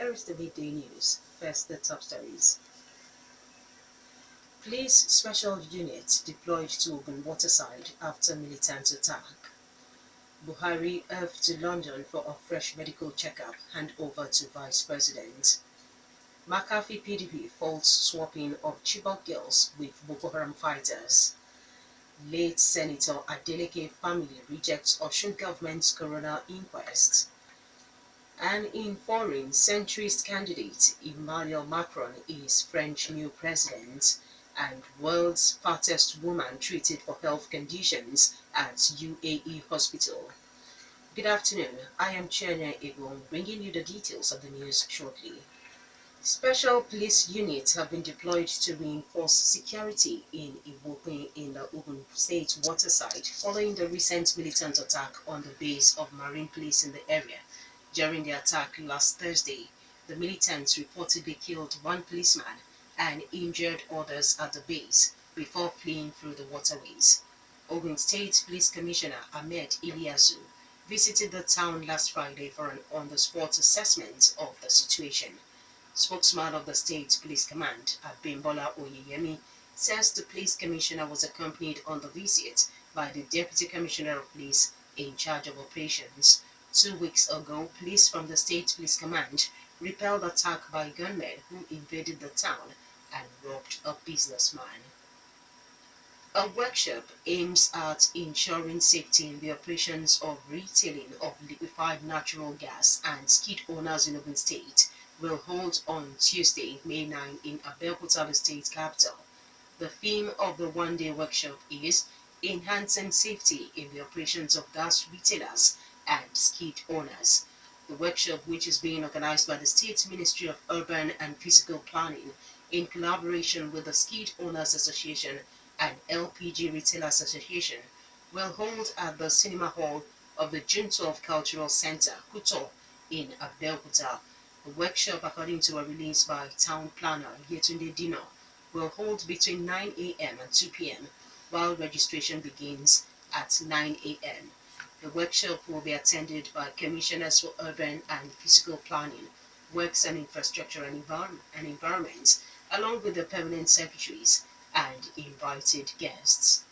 Here is the midday news. First, the top stories. Police special unit deployed to Ogun waterside after militant attack. Buhari off to London for a fresh medical checkup, hand over to Vice President. McAfee PDP false swapping of Chibok girls with Boko Haram fighters. Late Senator Adeleke family rejects Osun government's coroner inquest. And in foreign, centrist candidate Emmanuel Macron is French new president, and world's fattest woman treated for health conditions at UAE hospital. Good afternoon, I am Chienye Egwuonwu, bringing you the details of the news shortly. Special police units have been deployed to reinforce security in Iwope in the Ogun State waterside following the recent militant attack on the base of Marine Police in the area. During the attack last Thursday, the militants reportedly killed one policeman and injured others at the base before fleeing through the waterways. Ogun State Police Commissioner Ahmed Iliazu visited the town last Friday for an on-the-spot assessment of the situation. Spokesman of the State Police Command, Abimbola Oyeyemi, says the police commissioner was accompanied on the visit by the Deputy Commissioner of Police in charge of operations. 2 weeks ago, police from the State Police Command repelled attack by gunmen who invaded the town and robbed a businessman. A workshop aims at ensuring safety in the operations of retailing of liquefied natural gas and skid owners in Ogun State will hold on Tuesday, May 9 in Abeokuta, the state capital. The theme of the one-day workshop is Enhancing Safety in the Operations of Gas Retailers and Skid Owners. The workshop, which is being organized by the State Ministry of Urban and Physical Planning in collaboration with the Skid Owners Association and LPG Retailers Association, will hold at the Cinema Hall of the June 12 Cultural Center, Kuto, in Abeokuta. The workshop, according to a release by Town Planner Yetunde Dino, will hold between 9 a.m. and 2 p.m., while registration begins at 9 a.m. The workshop will be attended by Commissioners for Urban and Physical Planning, Works and Infrastructure and Environment, along with the permanent secretaries and invited guests.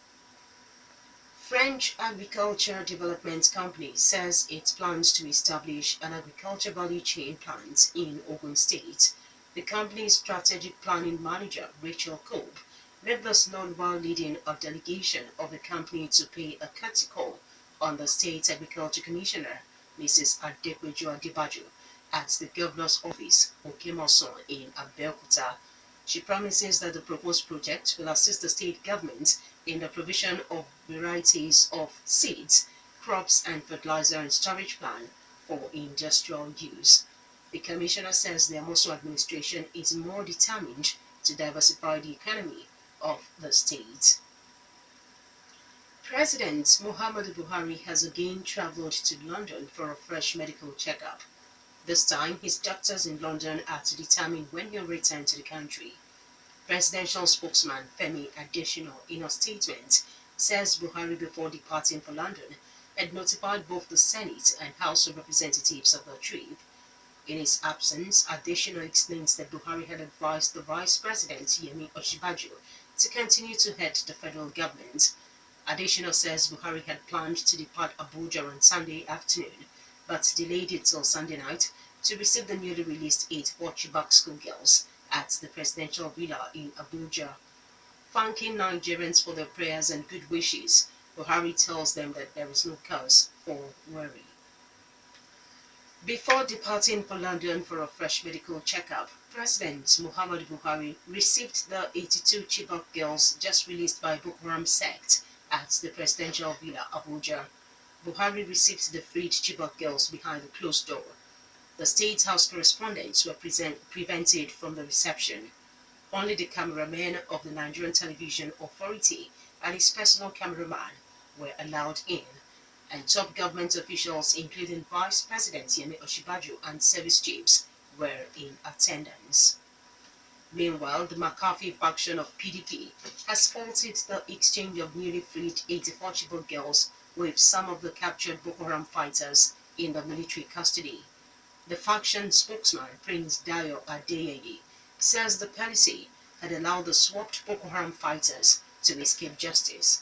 French Agriculture Development Company says it plans to establish an agriculture value chain plant in Ogun State. The company's strategic planning manager, Rachel Kolb, made this known while leading a delegation of the company to pay a courtesy call on the State Agriculture Commissioner, Mrs. Adepeju Adibaju, at the Governor's Office, Okemoson, in Abeokuta. She promises that the proposed project will assist the state government in the provision of varieties of seeds, crops and fertilizer and storage plan for industrial use. The commissioner says the Amosu administration is more determined to diversify the economy of the state. President Muhammadu Buhari has again travelled to London for a fresh medical checkup. This time, his doctors in London are to determine when he'll return to the country. Presidential spokesman Femi Adesina, in a statement, says Buhari, before departing for London, had notified both the Senate and House of Representatives of the trip. In his absence, Adesina explains that Buhari had advised the Vice President Yemi Osinbajo to continue to head the federal government. Adesina says Buhari had planned to depart Abuja on Sunday afternoon, but delayed it till Sunday night to receive the newly released 84 Chibok schoolgirls at the presidential villa in Abuja. Thanking Nigerians for their prayers and good wishes, Buhari tells them that there is no cause for worry. Before departing for London for a fresh medical checkup, President Muhammadu Buhari received the 82 Chibok girls just released by Boko Haram sect at the presidential villa, Abuja. Buhari received the freed Chibok girls behind a closed door. The State House correspondents were prevented from the reception. Only the cameraman of the Nigerian Television Authority and his personal cameraman were allowed in, and top government officials, including Vice President Yemi Osinbajo and service chiefs, were in attendance. Meanwhile, the McAfee faction of PDP has faulted the exchange of newly freed 84 Chibok girls with some of the captured Boko Haram fighters in the military custody. The faction spokesman, Prince Dayo Adeyeye, says the policy had allowed the swapped Boko Haram fighters to escape justice.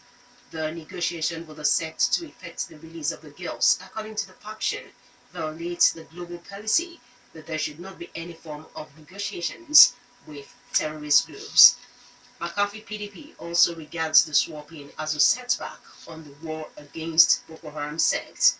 The negotiation with the sect to effect the release of the girls, according to the faction, violates the global policy that there should not be any form of negotiations with terrorist groups. McCarthy PDP also regards the swapping as a setback on the war against Boko Haram sect.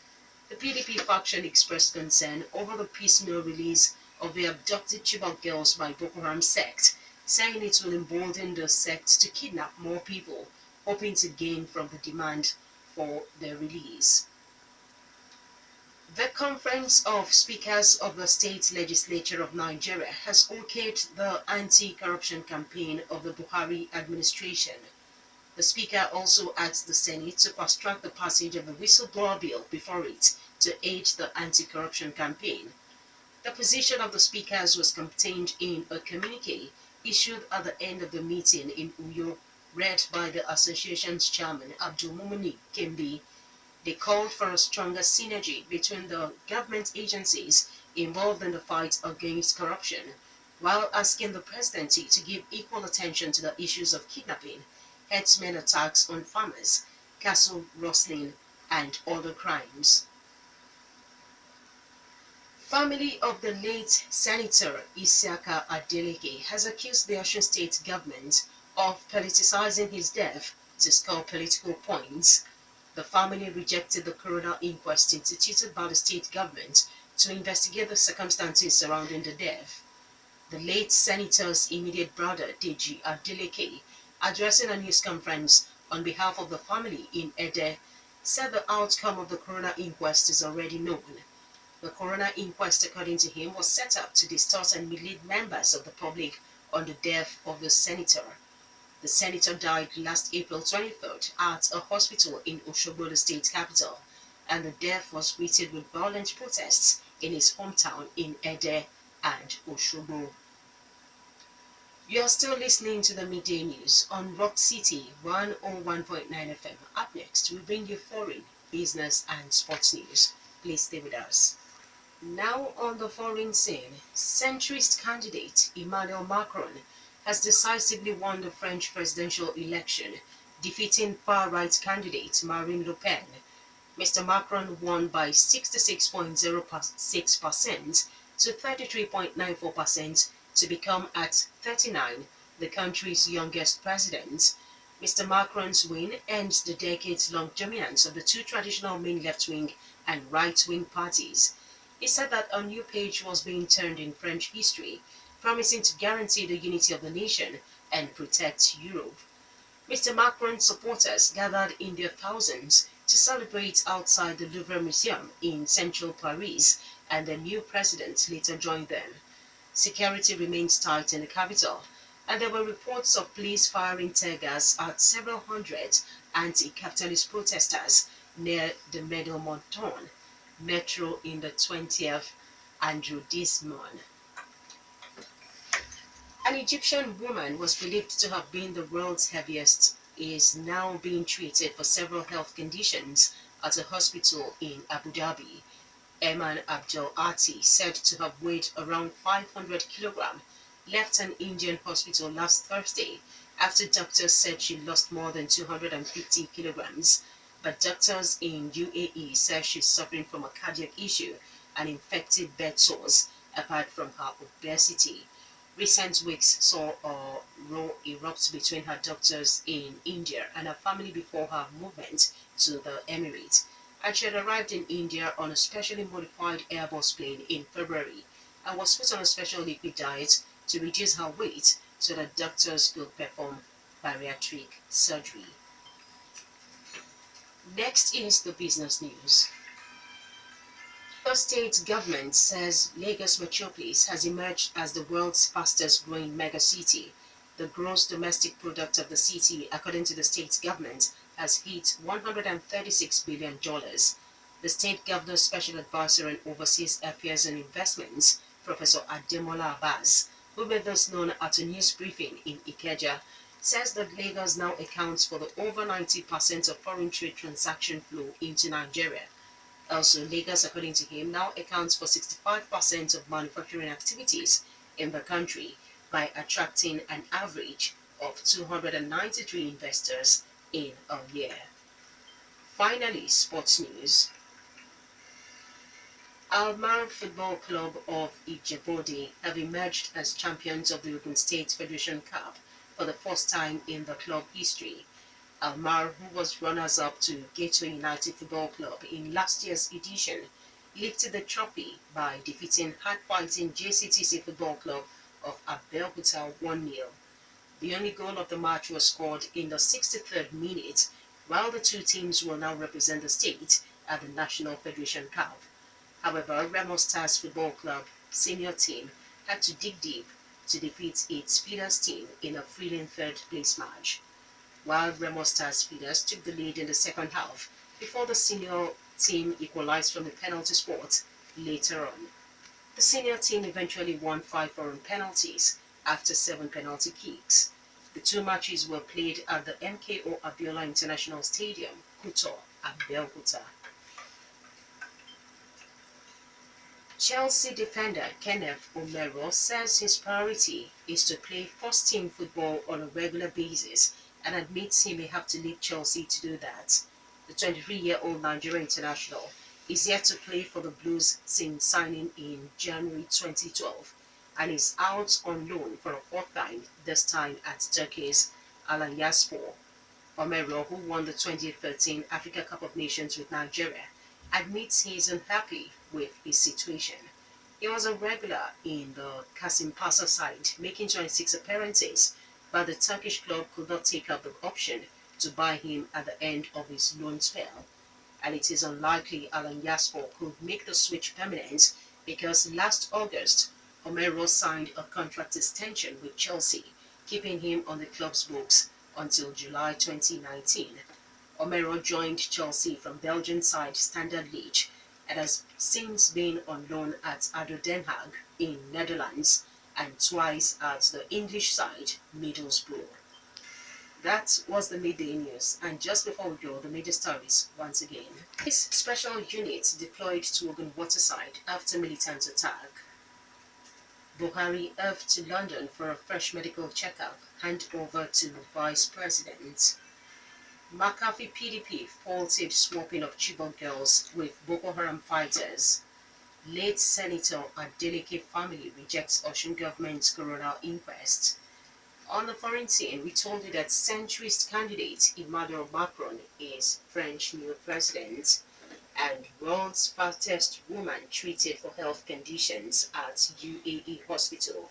The PDP faction expressed concern over the piecemeal release of the abducted Chibok girls by Boko Haram sect, saying it will embolden the sect to kidnap more people, hoping to gain from the demand for their release. The Conference of Speakers of the State Legislature of Nigeria has okayed the anti-corruption campaign of the Buhari administration. The Speaker also asked the Senate to fast-track the passage of the whistleblower bill before it to aid the anti-corruption campaign. The position of the Speakers was contained in a communique issued at the end of the meeting in Uyo, read by the association's chairman, Abdulmumuni Kembi. They called for a stronger synergy between the government agencies involved in the fight against corruption, while asking the presidency to give equal attention to the issues of kidnapping, herdsmen attacks on farmers, castle rustling, and other crimes. Family of the late Senator Isiaka Adeleke has accused the Osun State government of politicizing his death to score political points. The family rejected the coroner inquest instituted by the state government to investigate the circumstances surrounding the death. The late senator's immediate brother, Deji Adeleke, addressing a news conference on behalf of the family in Ede, said the outcome of the coroner inquest is already known. The coroner inquest, according to him, was set up to distort and mislead members of the public on the death of the senator. The senator died last April 23rd at a hospital in Osogbo, the state capital, and the death was greeted with violent protests in his hometown in Ede and Osogbo. You are still listening to the Midday News on Rock City 101.9 FM. Up next, we bring you foreign, business and sports news. Please stay with us. Now on the foreign scene, centrist candidate Emmanuel Macron has decisively won the French presidential election, defeating far-right candidate Marine Le Pen. Mr. Macron won by 66.06% to 33.94% to become at 39 the country's youngest president. Mr. Macron's win ends the decades-long dominance of the two traditional main left-wing and right-wing parties. He said that a new page was being turned in French history, promising to guarantee the unity of the nation and protect Europe. Mr. Macron's supporters gathered in their thousands to celebrate outside the Louvre Museum in central Paris, and the new president later joined them. Security remains tight in the capital, and there were reports of police firing tear gas at several hundred anti-capitalist protesters near the Médor-Monton metro in the 20th arrondissement. An Egyptian woman was believed to have been the world's heaviest is now being treated for several health conditions at a hospital in Abu Dhabi. Eman Abdel Ati, said to have weighed around 500 kilograms, left an Indian hospital last Thursday after doctors said she lost more than 250 kilograms. But doctors in UAE say she's suffering from a cardiac issue and infected bed sores apart from her obesity. Recent weeks saw a row erupt between her doctors in India and her family before her movement to the Emirates. And she had arrived in India on a specially modified Airbus plane in February and was put on a special liquid diet to reduce her weight so that doctors could perform bariatric surgery. Next is the business news. The state government says Lagos Metropolis has emerged as the world's fastest growing megacity. The gross domestic product of the city, according to the state government, has hit $136 billion. The state governor's special advisor on overseas affairs and investments, Professor Ademola Abbas, who made this known at a news briefing in Ikeja, says that Lagos now accounts for the over 90% of foreign trade transaction flow into Nigeria. Also, Lagos, according to him, now accounts for 65% of manufacturing activities in the country by attracting an average of 293 investors in a year. Finally, sports news. Almar Football Club of Ijebode have emerged as champions of the Ogun State Federation Cup for the first time in the club history. Almar, who was runners-up to Gateway United Football Club in last year's edition, lifted the trophy by defeating hard-fighting JCTC Football Club of Abeokuta 1-0. The only goal of the match was scored in the 63rd minute, while the two teams will now represent the state at the National Federation Cup. However, Remo Stars Football Club senior team had to dig deep to defeat its feeders team in a thrilling third-place match, while Remo Stars feeders took the lead in the second half before the senior team equalized from the penalty spot later on. The senior team eventually won 5 foreign penalties after 7 penalty kicks. The two matches were played at the MKO Abiola International Stadium, Kuto, Abeokuta. Chelsea defender Kenneth Omero says his priority is to play first-team football on a regular basis and admits he may have to leave Chelsea to do that. The 23-year-old Nigerian international is yet to play for the Blues since signing in January 2012 and is out on loan for a fourth time, this time at Turkey's Alanyaspor. Omero, who won the 2013 Africa Cup of Nations with Nigeria, admits he is unhappy with his situation. He was a regular in the Kasimpasa side, making 26 appearances, but the Turkish club could not take up the option to buy him at the end of his loan spell. And it is unlikely Alanyaspor could make the switch permanent because last August, Omero signed a contract extension with Chelsea, keeping him on the club's books until July 2019. Omero joined Chelsea from Belgian side Standard Liège and has since been on loan at ADO Den Haag in Netherlands and twice at the English side Middlesbrough. That was the midday news, and just before we go, the major stories once again. This special unit deployed to Ogun waterside after militant attack. Buhari off to London for a fresh medical checkup, hand over to Vice President. McAfee PDP faulted swapping of Chibok girls with Boko Haram fighters. Late Senator Adeleke family rejects Osun government's corona inquest. On the foreign scene, we told you that centrist candidate Emmanuel Macron is French new president, and world's fattest woman treated for health conditions at UAE hospital.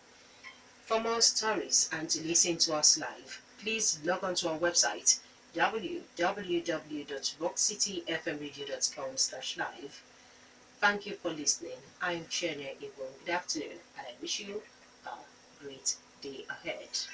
For more stories and to listen to us live, please log on to our website www.rockcityfmradio.com/live. Thank you for listening. I'm Chienye Egwuonwu. Good afternoon, and I wish you a great day ahead.